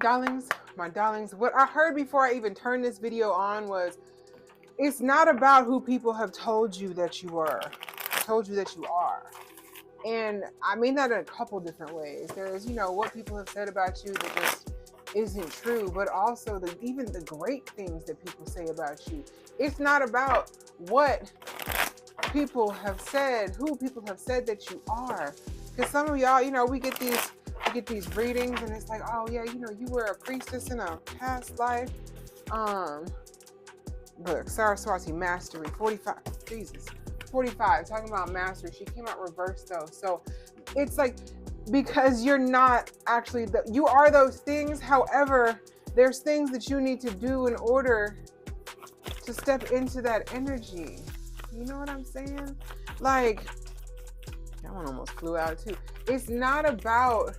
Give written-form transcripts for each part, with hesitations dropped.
Darlings, my darlings, what I heard before I even turned this video on was, it's not about who people have told you that you were, told you that you are. And I mean that in a couple different ways. There's, what people have said about you that just isn't true, but also even the great things that people say about you. It's not about what people have said, who people have said that you are. Because some of y'all, we get these readings and it's like, oh yeah, you were a priestess in a past life. Look, Saraswati mastery, 45, Jesus, 45, talking about mastery. She came out reversed though. So it's like, because you're not actually, you are those things. However, there's things that you need to do in order to step into that energy. You know what I'm saying? Like, that one almost flew out too. It's not about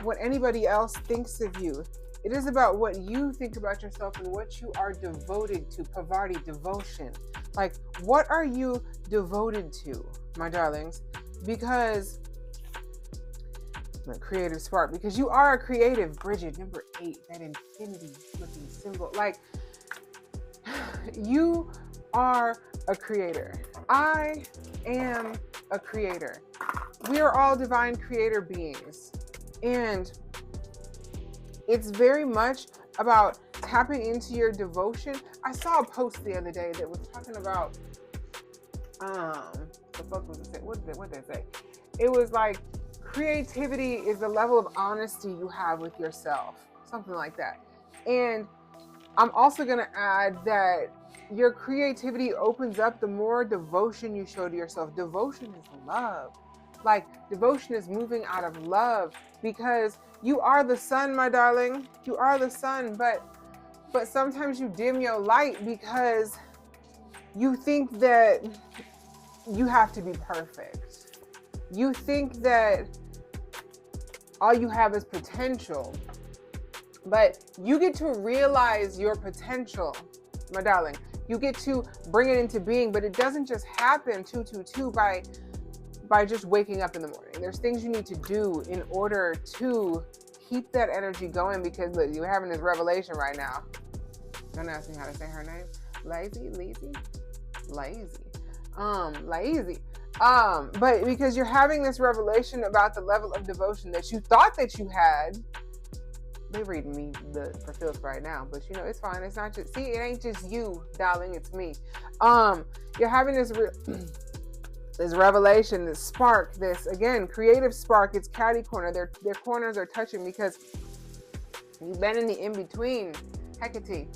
what anybody else thinks of you. It is about what you think about yourself and what you are devoted to. Pavarti, devotion. Like, what are you devoted to, my darlings? Because the creative spark, because you are a creative, Bridget, number 8, that infinity looking symbol. Like, you are a creator. I am a creator. We are all divine creator beings. And it's very much about tapping into your devotion. I saw a post the other day that was talking about, the fuck was it? What did it say? It was like, creativity is the level of honesty you have with yourself. Something like that. And I'm also going to add that your creativity opens up the more devotion you show to yourself. Devotion is love. Like, devotion is moving out of love, because you are the sun, my darling. You are the sun, but sometimes you dim your light because you think that you have to be perfect. You think that all you have is potential, but you get to realize your potential, my darling. You get to bring it into being, but it doesn't just happen by just waking up in the morning. There's things you need to do in order to keep that energy going, because look, you're having this revelation right now. Don't ask me how to say her name. Lazy. But because you're having this revelation about the level of devotion that you thought that you had. They reading me for feels right now, but it's fine. It's not just, see, it ain't just you, darling, it's me. You're having this revelation, this spark, this, again, creative spark. It's catty corner. Their corners are touching because you've been in the in-between. Hecate.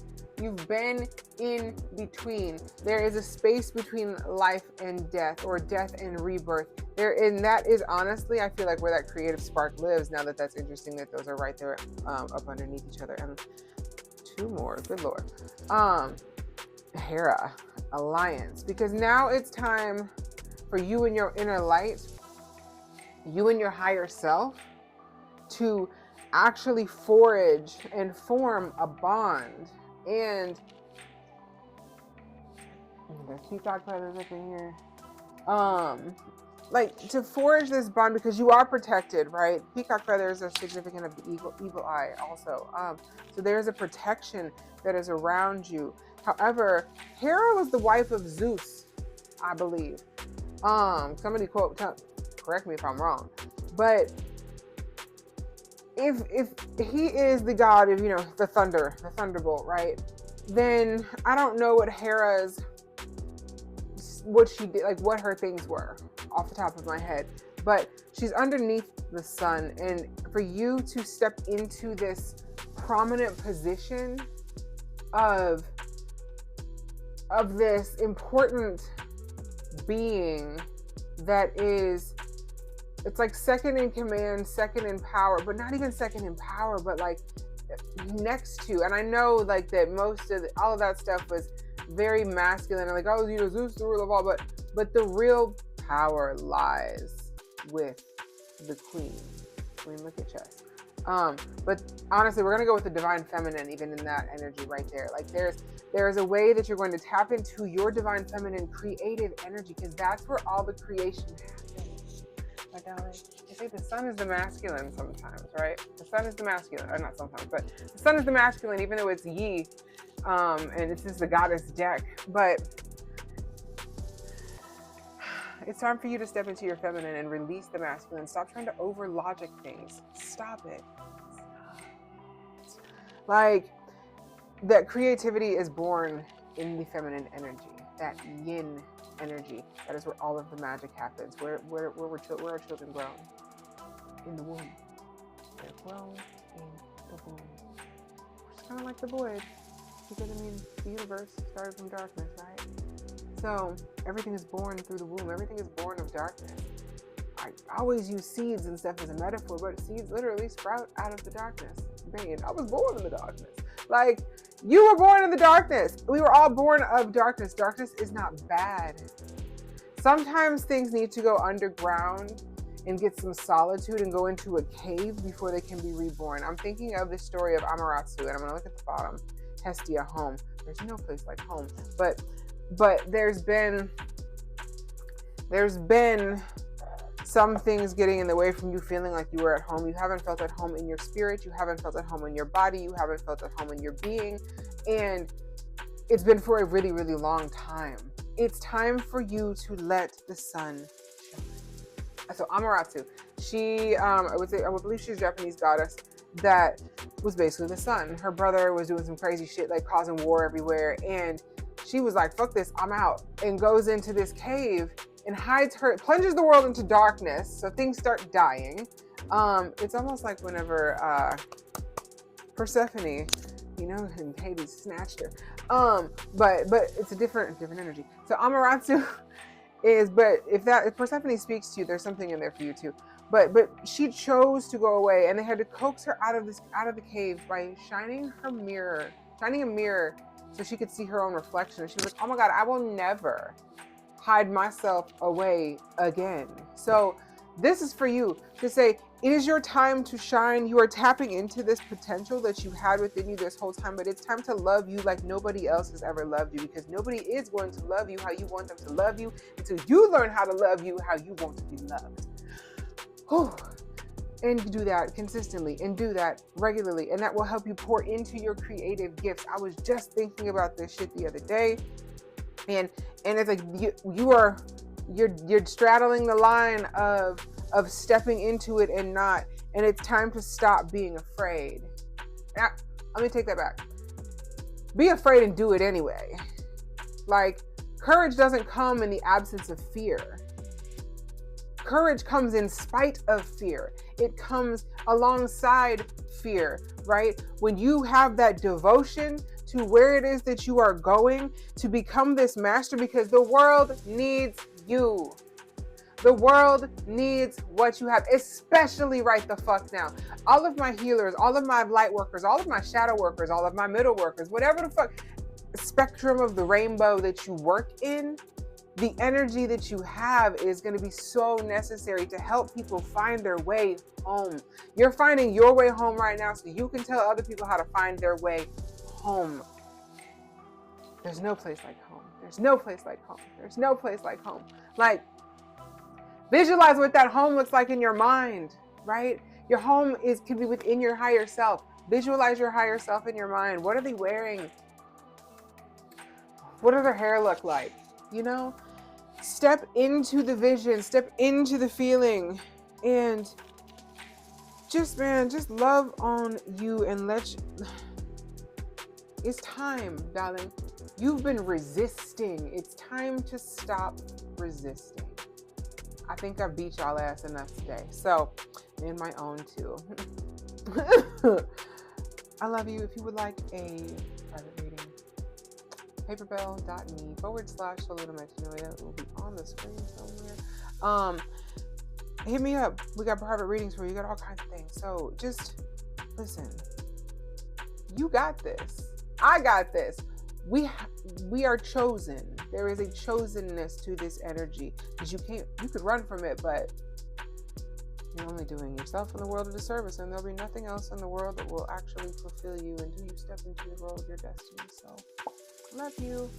You've been in between. There is a space between life and death, or death and rebirth. And that is honestly, I feel like, where that creative spark lives. Now that's interesting that those are right there up underneath each other. And 2 more, good Lord. Hera, alliance. Because now it's time for you and your inner light, you and your higher self, to actually forge and form a bond. And there's peacock feathers up in here. Like, to forge this bond, because you are protected, right? Peacock feathers are significant of the evil eye also. So there's a protection that is around you. However, Hera was the wife of Zeus, I believe. Somebody correct me if I'm wrong, but if he is the god of, the thunderbolt, right? Then I don't know what she did, like what her things were off the top of my head, but she's underneath the sun. And for you to step into this prominent position of this important being that is, it's like second in command, second in power, but not even second in power, but like next to. And I know like that most of all of that stuff was very masculine, and like, oh, Zeus, the ruler of all, but the real power lies with the queen. Look at chess. But honestly, we're gonna go with the divine feminine, even in that energy right there. Like, there's a way that you're going to tap into your divine feminine creative energy, because that's where all the creation happens. my darling. They say the sun is the masculine sometimes, right? The sun is the masculine, or not sometimes, but the sun is the masculine, even though it's Yi, and this is the goddess deck. But it's time for you to step into your feminine and release the masculine. Stop trying to over logic things. Stop it. Like, that creativity is born in the feminine energy, that yin energy. That is where all of the magic happens. Where are our children grown? In the womb. They're grown in the womb. It's kind of like the void, because I mean, the universe started from darkness, right? So everything is born through the womb. Everything is born of darkness. I always use seeds and stuff as a metaphor, but seeds literally sprout out of the darkness. Man, I was born in the darkness. Like, you were born in the darkness. We were all born of darkness. Darkness is not bad. Sometimes things need to go underground and get some solitude and go into a cave before they can be reborn. I'm thinking of the story of Amaterasu, and I'm going to look at the bottom. Hestia, home. There's no place like home. But there's been some things getting in the way from you feeling like you were at home. You haven't felt at home in your spirit. You haven't felt at home in your body. You haven't felt at home in your being. And it's been for a really, really long time. It's time for you to let the sun shine. So Amaterasu, she, I believe she's a Japanese goddess that was basically the sun. Her brother was doing some crazy shit, like causing war everywhere. And she was like, fuck this, I'm out. And goes into this cave and plunges the world into darkness. So things start dying. It's almost like whenever Persephone, and Hades snatched her. But it's a different energy. So Amaterasu is, but if Persephone speaks to you, there's something in there for you too. But she chose to go away, and they had to coax her out of the cave by shining a mirror so she could see her own reflection. And she was like, oh my God, I will never hide myself away again. So this is for you to say, it is your time to shine. You are tapping into this potential that you had within you this whole time, but it's time to love you like nobody else has ever loved you, because nobody is going to love you how you want them to love you until you learn how to love you how you want to be loved. Whew. And do that consistently and do that regularly, and that will help you pour into your creative gifts. I was just thinking about this shit the other day, and it's like you're straddling the line of stepping into it and not, and it's time to stop being afraid. Now, let me take that back. Be afraid and do it anyway. Like, courage doesn't come in the absence of fear. Courage comes in spite of fear. It comes alongside fear, right? When you have that devotion to where it is that you are going to become this master, because the world needs you. The world needs what you have, especially right the fuck now. All of my healers, all of my light workers, all of my shadow workers, all of my middle workers, whatever the fuck spectrum of the rainbow that you work in, the energy that you have is going to be so necessary to help people find their way home. You're finding your way home right now so you can tell other people how to find their way home. There's no place like home. There's no place like home. There's no place like home. Like, visualize what that home looks like in your mind, right? Your home could be within your higher self. Visualize your higher self in your mind. What are they wearing? What does their hair look like? Step into the vision, step into the feeling, and just love on you and it's time, darling. You've been resisting. It's time to stop resisting. I think I've beat y'all ass enough today. So, and my own too. I love you. If you would like a private reading, paperbell.me/Soluna Magnolia. It will be on the screen somewhere. Hit me up. We got private readings for you. We got all kinds of things. So just listen. You got this. I got this. We are chosen. There is a chosenness to this energy, because you could run from it, but you're only doing yourself and the world a disservice, and there'll be nothing else in the world that will actually fulfill you until you step into the role of your destiny. So, love you.